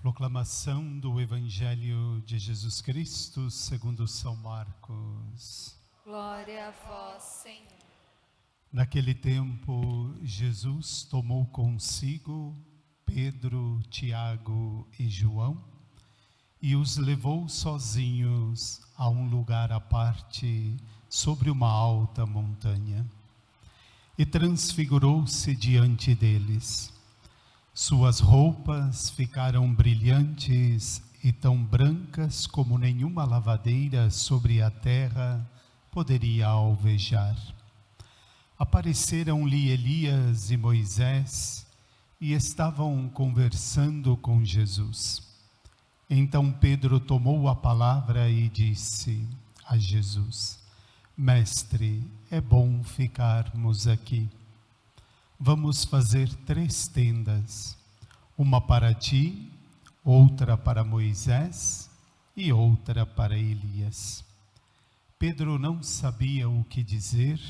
Proclamação do Evangelho de Jesus Cristo segundo São Marcos. Glória a vós, Senhor. Naquele tempo, Jesus tomou consigo Pedro, Tiago e João e os levou sozinhos a um lugar à parte sobre uma alta montanha. E transfigurou-se diante deles. Suas roupas ficaram brilhantes e tão brancas como nenhuma lavadeira sobre a terra poderia alvejar. Apareceram-lhe Elias e Moisés e estavam conversando com Jesus. Então Pedro tomou a palavra e disse a Jesus: Mestre, é bom ficarmos aqui. Vamos fazer 3 tendas, uma para ti, outra para Moisés e outra para Elias. Pedro não sabia o que dizer,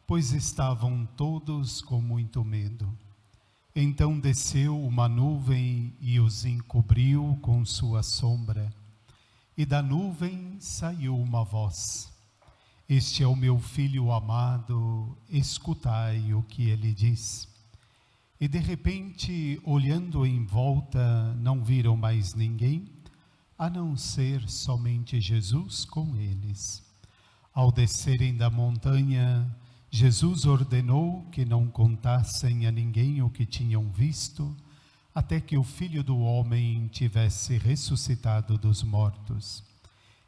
pois estavam todos com muito medo. Então desceu uma nuvem e os encobriu com sua sombra. E da nuvem saiu uma voz: Este é o meu filho amado, escutai o que ele diz. E de repente, olhando em volta, não viram mais ninguém, a não ser somente Jesus com eles. Ao descerem da montanha, Jesus ordenou que não contassem a ninguém o que tinham visto, até que o Filho do Homem tivesse ressuscitado dos mortos.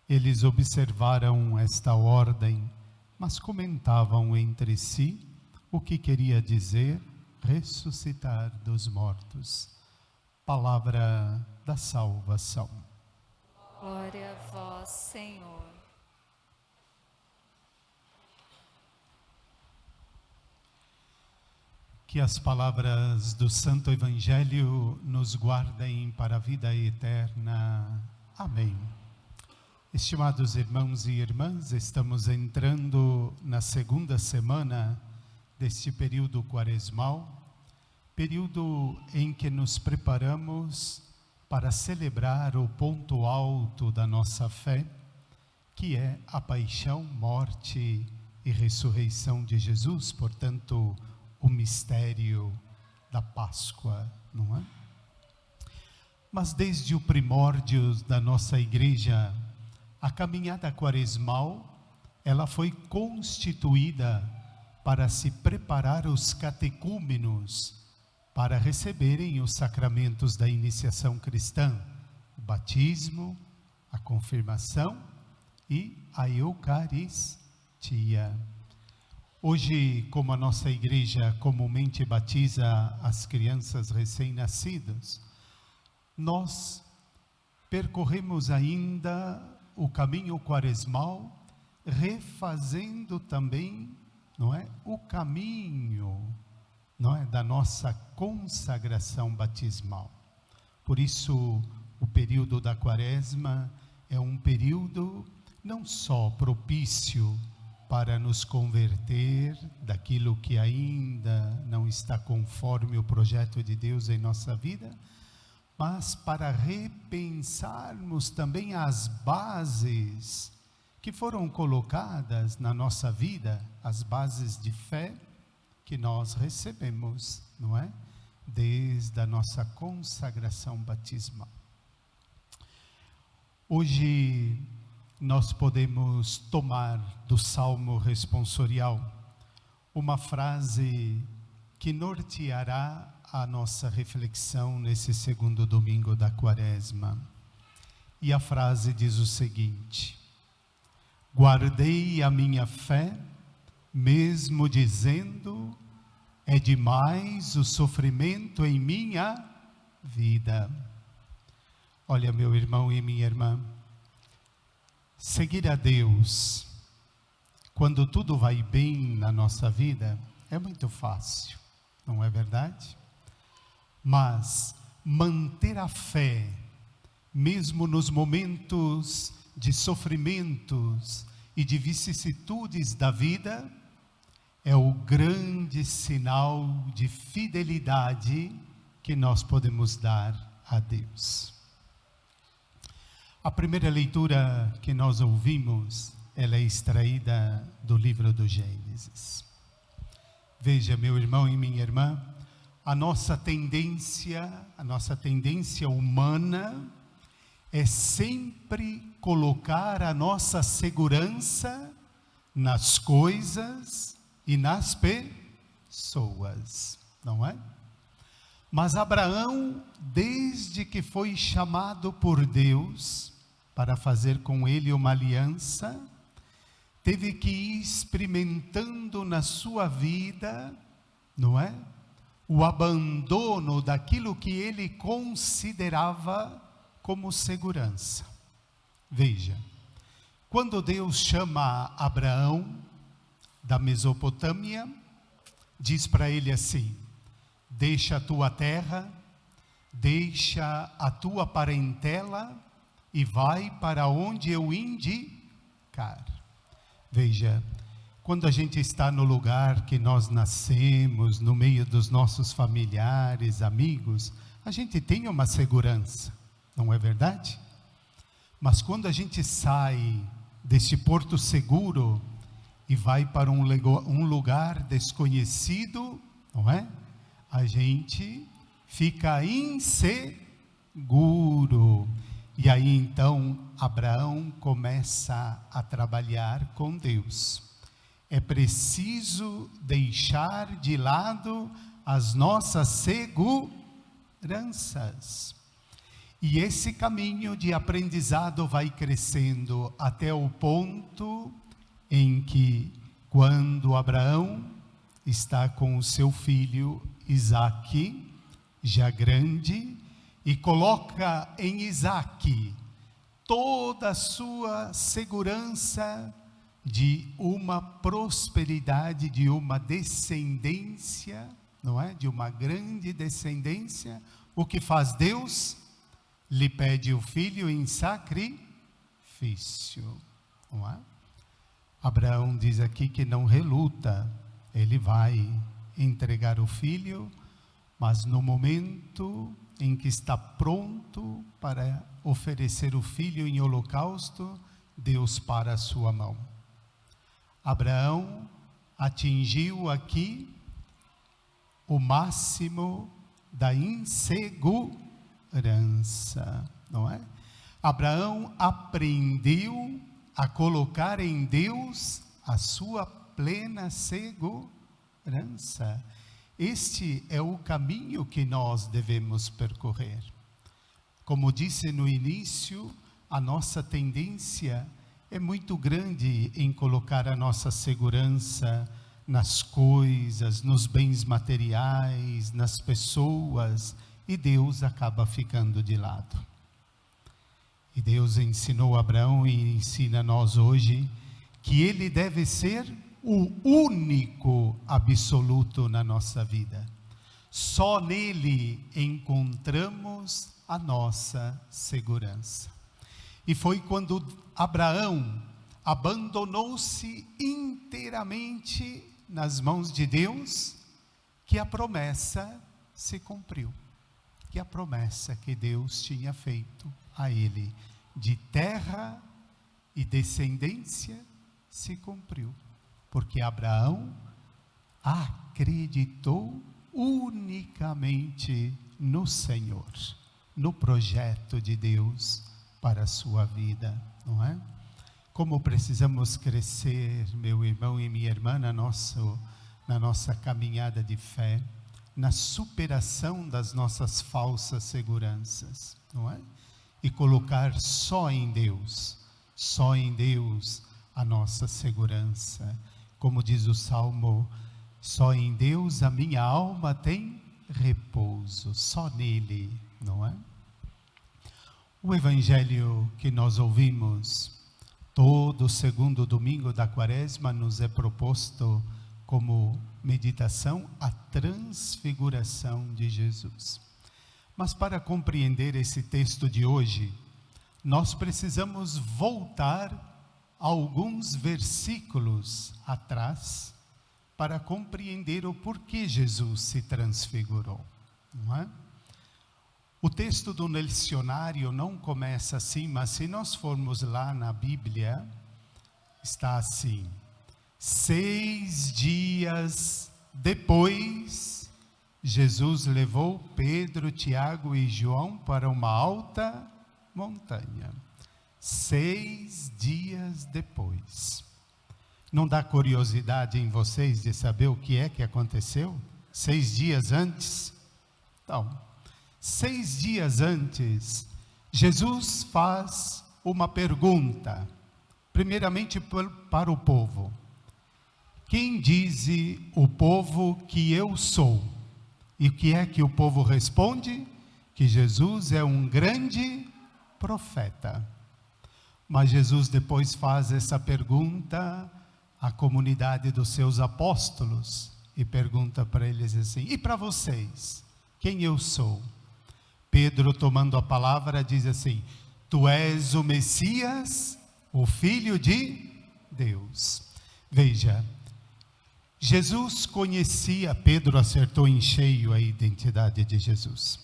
Eles observaram esta ordem, mas comentavam entre si o que queria dizer ressuscitar dos mortos. Palavra da salvação. Glória a vós, Senhor. Que as palavras do Santo Evangelho nos guardem para a vida eterna. Amém. Estimados irmãos e irmãs, estamos entrando na segunda semana deste período quaresmal, período em que nos preparamos para celebrar o ponto alto da nossa fé, que é a paixão, morte e ressurreição de Jesus, portanto, o mistério da Páscoa, não é? Mas desde o primórdio da nossa igreja, a caminhada quaresmal, ela foi constituída para se preparar os catecúmenos para receberem os sacramentos da iniciação cristã, o batismo, a confirmação e a Eucaristia. Hoje, como a nossa igreja comumente batiza as crianças recém-nascidas, nós percorremos ainda o caminho quaresmal, refazendo também, não é, o caminho, não é, da nossa consagração batismal. Por isso, o período da Quaresma é um período não só propício para nos converter daquilo que ainda não está conforme o projeto de Deus em nossa vida, mas para repensarmos também as bases que foram colocadas na nossa vida, as bases de fé que nós recebemos, não é? Desde a nossa consagração batismal. Hoje nós podemos tomar do Salmo responsorial uma frase que norteará a nossa reflexão nesse segundo domingo da Quaresma. E a frase diz o seguinte: guardei a minha fé, mesmo dizendo, é demais o sofrimento em minha vida. Olha, meu irmão e minha irmã, seguir a Deus, quando tudo vai bem na nossa vida, é muito fácil, não é verdade? Mas manter a fé, mesmo nos momentos de sofrimentos e de vicissitudes da vida, é o grande sinal de fidelidade que nós podemos dar a Deus. A primeira leitura que nós ouvimos, ela é extraída do livro do Gênesis. Veja, meu irmão e minha irmã, a nossa tendência humana é sempre colocar a nossa segurança nas coisas e nas pessoas, não é? Mas Abraão, desde que foi chamado por Deus para fazer com ele uma aliança, teve que ir experimentando na sua vida, não é? O abandono daquilo que ele considerava como segurança. Veja, quando Deus chama Abraão da Mesopotâmia, diz para ele assim: deixa a tua terra, deixa a tua parentela e vai para onde eu indicar. Veja, quando a gente está no lugar que nós nascemos, no meio dos nossos familiares, amigos, a gente tem uma segurança, não é verdade? Mas quando a gente sai desse porto seguro e vai para um lugar desconhecido, não é? A gente fica inseguro. E aí então Abraão começa a trabalhar com Deus. É preciso deixar de lado as nossas seguranças. E esse caminho de aprendizado vai crescendo até o ponto em que, quando Abraão está com o seu filho Isaque, já grande, e coloca em Isaque toda a sua segurança de uma prosperidade, de uma descendência, não é? De uma grande descendência. O que faz Deus? Lhe pede o filho em sacrifício, não é? Abraão diz aqui que não reluta, ele vai entregar o filho, mas no momento em que está pronto para oferecer o filho em holocausto, Deus para a sua mão. Abraão atingiu aqui o máximo da insegurança, não é? Abraão aprendeu a colocar em Deus a sua plena segurança. Este é o caminho que nós devemos percorrer. Como disse no início, a nossa tendência é muito grande em colocar a nossa segurança nas coisas, nos bens materiais, nas pessoas, e Deus acaba ficando de lado. E Deus ensinou a Abraão e ensina a nós hoje que ele deve ser o único absoluto na nossa vida. Só nele encontramos a nossa segurança. E foi quando Abraão abandonou-se inteiramente nas mãos de Deus que a promessa se cumpriu. Que a promessa que Deus tinha feito a ele de terra e descendência se cumpriu. Porque Abraão acreditou unicamente no Senhor, no projeto de Deus para a sua vida, não é? Como precisamos crescer, meu irmão e minha irmã, na nossa caminhada de fé, na superação das nossas falsas seguranças, não é? E colocar só em Deus a nossa segurança. Como diz o Salmo, só em Deus a minha alma tem repouso, só nele, não é? O evangelho que nós ouvimos todo segundo domingo da Quaresma nos é proposto como meditação a transfiguração de Jesus. Mas para compreender esse texto de hoje, nós precisamos voltar alguns versículos atrás para compreender o porquê Jesus se transfigurou, não é? O texto do lecionário não começa assim, mas se nós formos lá na Bíblia, está assim: 6 dias depois, Jesus levou Pedro, Tiago e João para uma alta montanha. 6 dias depois. Não dá curiosidade em vocês de saber o que é que aconteceu? 6 dias antes? Então, 6 dias antes, Jesus faz uma pergunta, primeiramente para o povo. Quem diz o povo que eu sou? E o que é que o povo responde? Que Jesus é um grande profeta. Mas Jesus depois faz essa pergunta à comunidade dos seus apóstolos e pergunta para eles assim: e para vocês, quem eu sou? Pedro, tomando a palavra, diz assim: tu és o Messias, o Filho de Deus. Veja, Jesus conhecia, Pedro acertou em cheio a identidade de Jesus,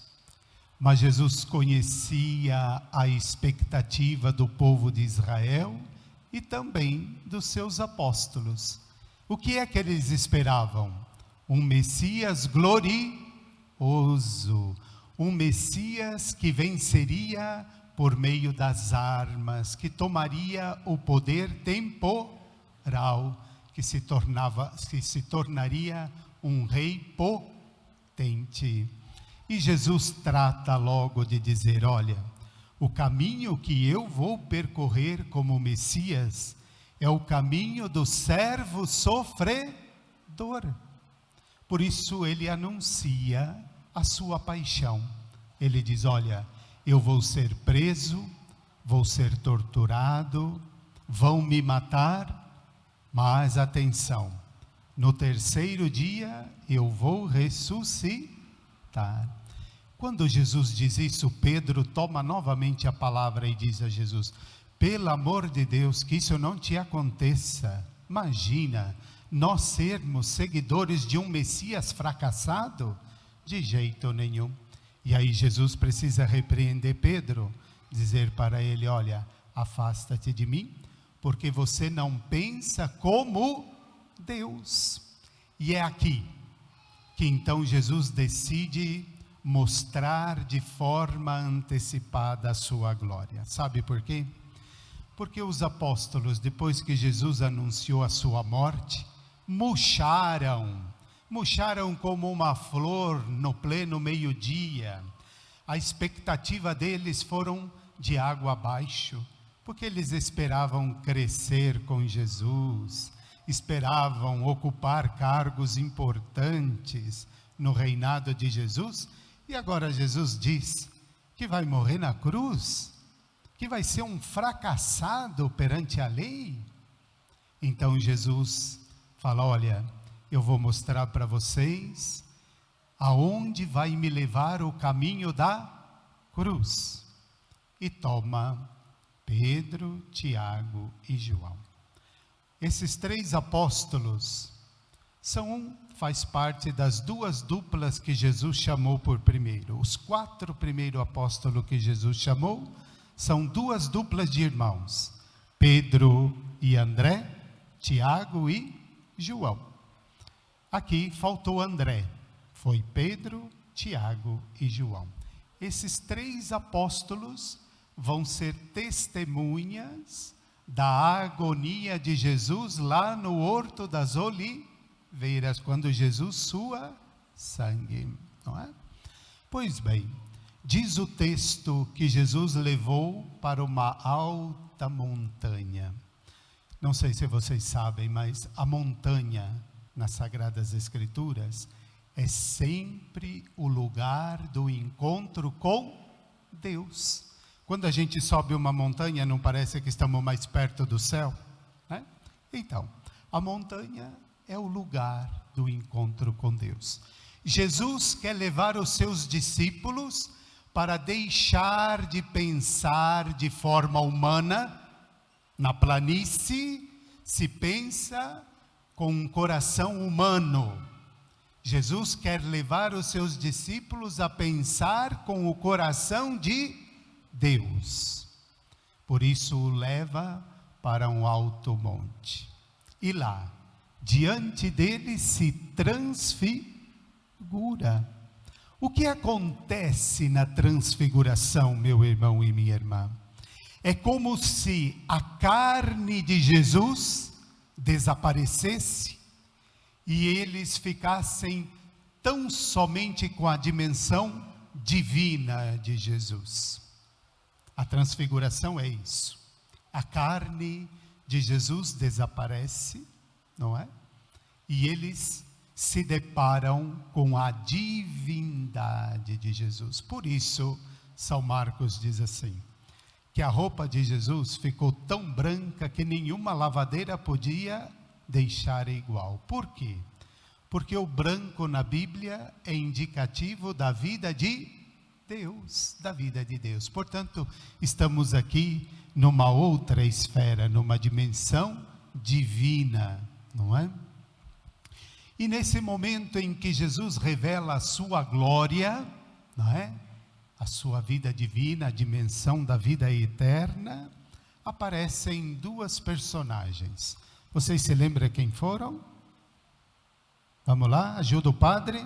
mas Jesus conhecia a expectativa do povo de Israel e também dos seus apóstolos. O que é que eles esperavam? Um Messias glorioso, um Messias que venceria por meio das armas, que tomaria o poder temporal, que se tornaria um rei potente. E Jesus trata logo de dizer: olha, o caminho que eu vou percorrer como Messias é o caminho do servo sofredor. Por isso ele anuncia a sua paixão. Ele diz: olha, eu vou ser preso, vou ser torturado, vão me matar, mas atenção, no terceiro dia eu vou ressuscitar. Quando Jesus diz isso, Pedro toma novamente a palavra e diz a Jesus: pelo amor de Deus, que isso não te aconteça. Imagina, nós sermos seguidores de um Messias fracassado? De jeito nenhum. E aí Jesus precisa repreender Pedro, dizer para ele: olha, afasta-te de mim, porque você não pensa como Deus. E é aqui que então Jesus decide mostrar de forma antecipada a sua glória. Sabe por quê? Porque os apóstolos, depois que Jesus anunciou a sua morte, murcharam como uma flor no pleno meio-dia. A expectativa deles foram de água abaixo, porque eles esperavam crescer com Jesus, esperavam ocupar cargos importantes no reinado de Jesus, e agora Jesus diz que vai morrer na cruz, que vai ser um fracassado perante a lei. Então Jesus fala: olha, eu vou mostrar para vocês aonde vai me levar o caminho da cruz. E toma Pedro, Tiago e João. Esses 3 apóstolos faz parte das 2 duplas que Jesus chamou por primeiro. Os 4 primeiros apóstolos que Jesus chamou são 2 duplas de irmãos: Pedro e André, Tiago e João. Aqui faltou André, foi Pedro, Tiago e João. Esses 3 apóstolos vão ser testemunhas da agonia de Jesus lá no Horto das Oliveiras, quando Jesus sua sangue, não é? Pois bem, diz o texto que Jesus levou para uma alta montanha. Não sei se vocês sabem, mas a montanha nas Sagradas Escrituras é sempre o lugar do encontro com Deus. Quando a gente sobe uma montanha, não parece que estamos mais perto do céu, né? Então, a montanha é o lugar do encontro com Deus. Jesus quer levar os seus discípulos para deixar de pensar de forma humana. Na planície se pensa com um coração humano. Jesus quer levar os seus discípulos a pensar com o coração de Deus. Por isso o leva para um alto monte. E lá, diante dele, se transfigura. O que acontece na transfiguração, meu irmão e minha irmã? É como se a carne de Jesus desaparecesse e eles ficassem tão somente com a dimensão divina de Jesus. A transfiguração é isso. A carne de Jesus desaparece, não é? E eles se deparam com a divindade de Jesus. Por isso, São Marcos diz assim, que a roupa de Jesus ficou tão branca que nenhuma lavadeira podia deixar igual. Por quê? Porque o branco na Bíblia é indicativo da vida de Deus, da vida de Deus. Portanto, estamos aqui numa outra esfera, numa dimensão divina, não é? E nesse momento em que Jesus revela a sua glória, não é? A sua vida divina, a dimensão da vida eterna, aparecem duas personagens. Vocês se lembram quem foram? Vamos lá, ajuda o padre.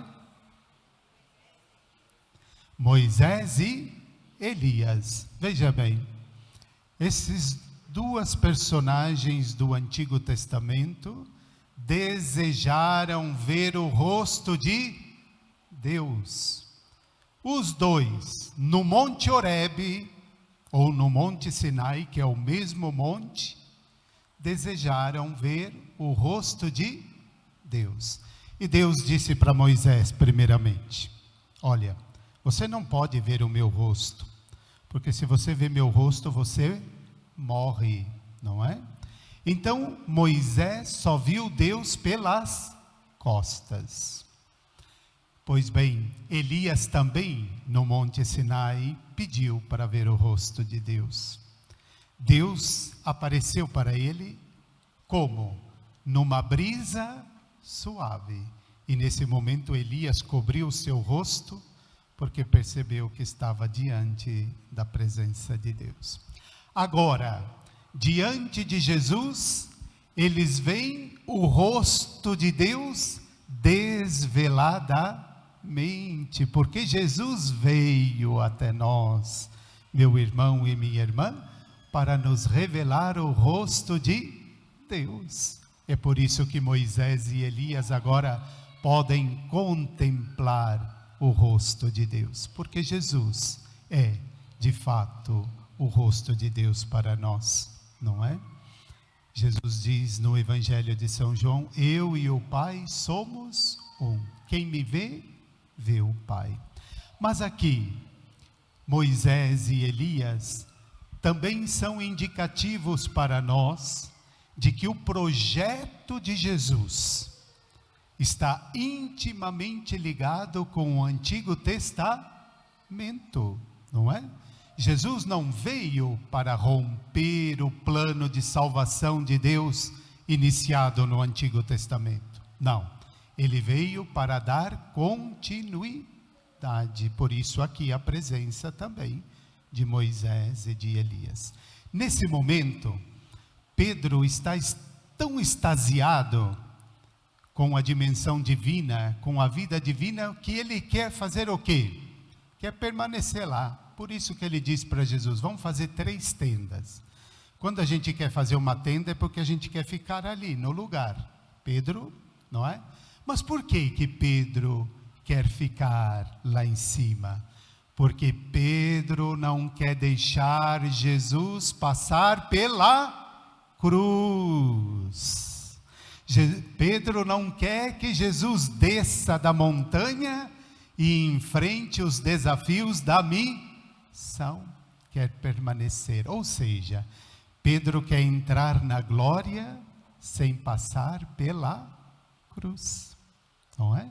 Moisés e Elias. Veja bem, esses duas personagens do Antigo Testamento desejaram ver o rosto de Deus. Os dois, no Monte Horebe, ou no Monte Sinai, que é o mesmo monte, desejaram ver o rosto de Deus. E Deus disse para Moisés, primeiramente, olha, você não pode ver o meu rosto, porque se você ver meu rosto, você morre, não é? Então, Moisés só viu Deus pelas costas. Pois bem, Elias também, no Monte Sinai, pediu para ver o rosto de Deus. Deus apareceu para ele como? Numa brisa suave. E nesse momento Elias cobriu o seu rosto, porque percebeu que estava diante da presença de Deus. Agora, diante de Jesus, eles veem o rosto de Deus desveladamente, porque Jesus veio até nós, meu irmão e minha irmã, para nos revelar o rosto de Deus. É por isso que Moisés e Elias agora podem contemplar o rosto de Deus, porque Jesus é, de fato, o rosto de Deus para nós. Não é? Jesus diz no Evangelho de São João, eu e o Pai somos um. Quem me vê, vê o Pai. Mas aqui, Moisés e Elias também são indicativos para nós de que o projeto de Jesus está intimamente ligado com o Antigo Testamento, não é? Jesus não veio para romper o plano de salvação de Deus iniciado no Antigo Testamento. Não, ele veio para dar continuidade. Por isso aqui a presença também de Moisés e de Elias. Nesse momento, Pedro está tão extasiado com a dimensão divina, com a vida divina, que ele quer fazer o quê? Quer permanecer lá. Por isso que ele diz para Jesus, vamos fazer 3 tendas. Quando a gente quer fazer uma tenda é porque a gente quer ficar ali, no lugar. Pedro, não é? Mas por que Pedro quer ficar lá em cima? Porque Pedro não quer deixar Jesus passar pela cruz. Pedro não quer que Jesus desça da montanha e enfrente os desafios da missão. Quer permanecer, ou seja, Pedro quer entrar na glória sem passar pela cruz, não é?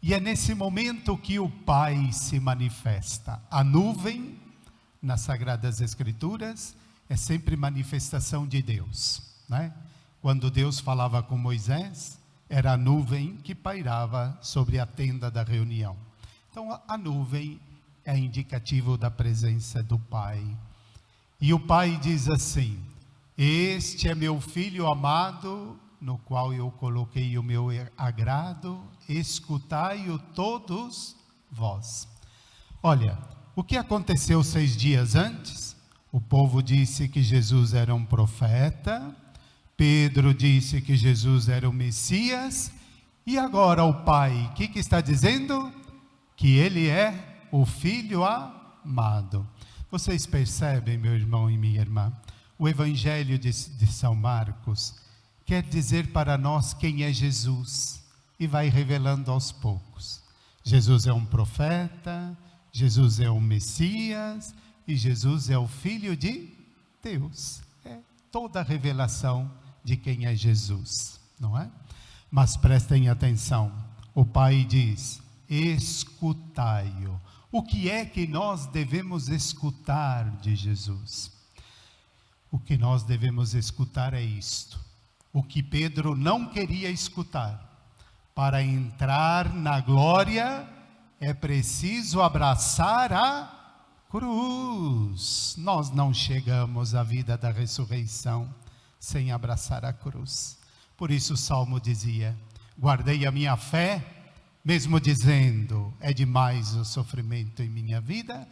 E é nesse momento que o Pai se manifesta. A nuvem, nas Sagradas Escrituras, é sempre manifestação de Deus, né? Quando Deus falava com Moisés, era a nuvem que pairava sobre a tenda da reunião. Então a nuvem é indicativo da presença do Pai. E o Pai diz assim: este é meu Filho amado, no qual eu coloquei o meu agrado, escutai-o todos vós. Olha, o que aconteceu 6 dias antes? O povo disse que Jesus era um profeta, Pedro disse que Jesus era o Messias, e agora o Pai, o que está dizendo? Que Ele é o Filho amado. Vocês percebem, meu irmão e minha irmã, o Evangelho de São Marcos quer dizer para nós quem é Jesus, e vai revelando aos poucos. Jesus é um profeta, Jesus é o Messias, e Jesus é o Filho de Deus. É toda a revelação de quem é Jesus, não é? Mas prestem atenção, o Pai diz: escutai-o. O que é que nós devemos escutar de Jesus? O que nós devemos escutar é isto. O que Pedro não queria escutar. Para entrar na glória é preciso abraçar a cruz. Nós não chegamos à vida da ressurreição sem abraçar a cruz. Por isso o Salmo dizia: guardei a minha fé, mesmo dizendo, é demais o sofrimento em minha vida,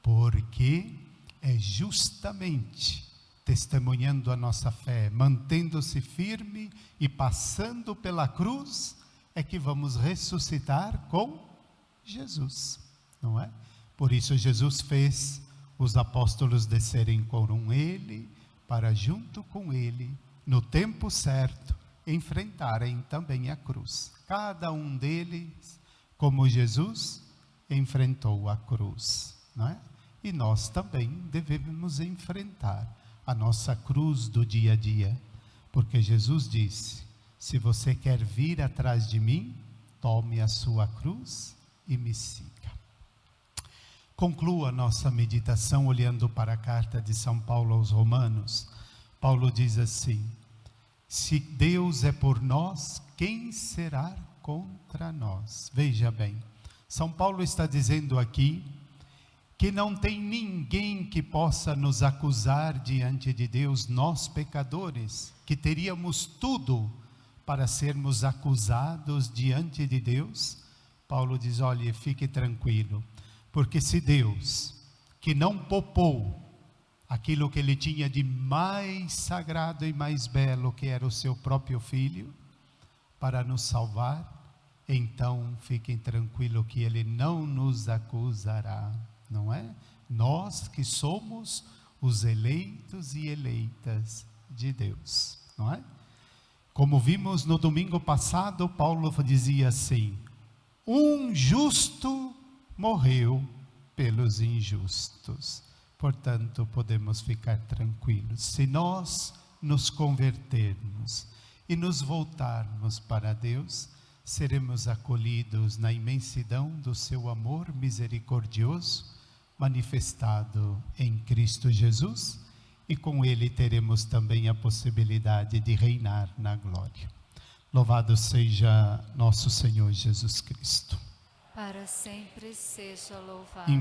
porque é justamente testemunhando a nossa fé, mantendo-se firme e passando pela cruz, é que vamos ressuscitar com Jesus, não é? Por isso Jesus fez os apóstolos descerem com Ele, para junto com Ele, no tempo certo, enfrentarem também a cruz. Cada um deles, como Jesus, enfrentou a cruz, não é? E nós também devemos enfrentar a nossa cruz do dia a dia, porque Jesus disse: se você quer vir atrás de mim, tome a sua cruz e me siga. Conclua a nossa meditação olhando para a carta de São Paulo aos Romanos. Paulo diz assim: se Deus é por nós, quem será contra nós? Veja bem, São Paulo está dizendo aqui que não tem ninguém que possa nos acusar diante de Deus, nós pecadores, que teríamos tudo para sermos acusados diante de Deus. Paulo diz: olhe, fique tranquilo, porque se Deus, que não poupou aquilo que Ele tinha de mais sagrado e mais belo, que era o seu próprio Filho, para nos salvar, então fiquem tranquilos que Ele não nos acusará. Não é? Nós que somos os eleitos e eleitas de Deus, não é? Como vimos no domingo passado, Paulo dizia assim: um justo morreu pelos injustos. Portanto, podemos ficar tranquilos. Se nós nos convertermos e nos voltarmos para Deus, seremos acolhidos na imensidão do seu amor misericordioso, manifestado em Cristo Jesus, e com Ele teremos também a possibilidade de reinar na glória. Louvado seja nosso Senhor Jesus Cristo. Para sempre seja louvado.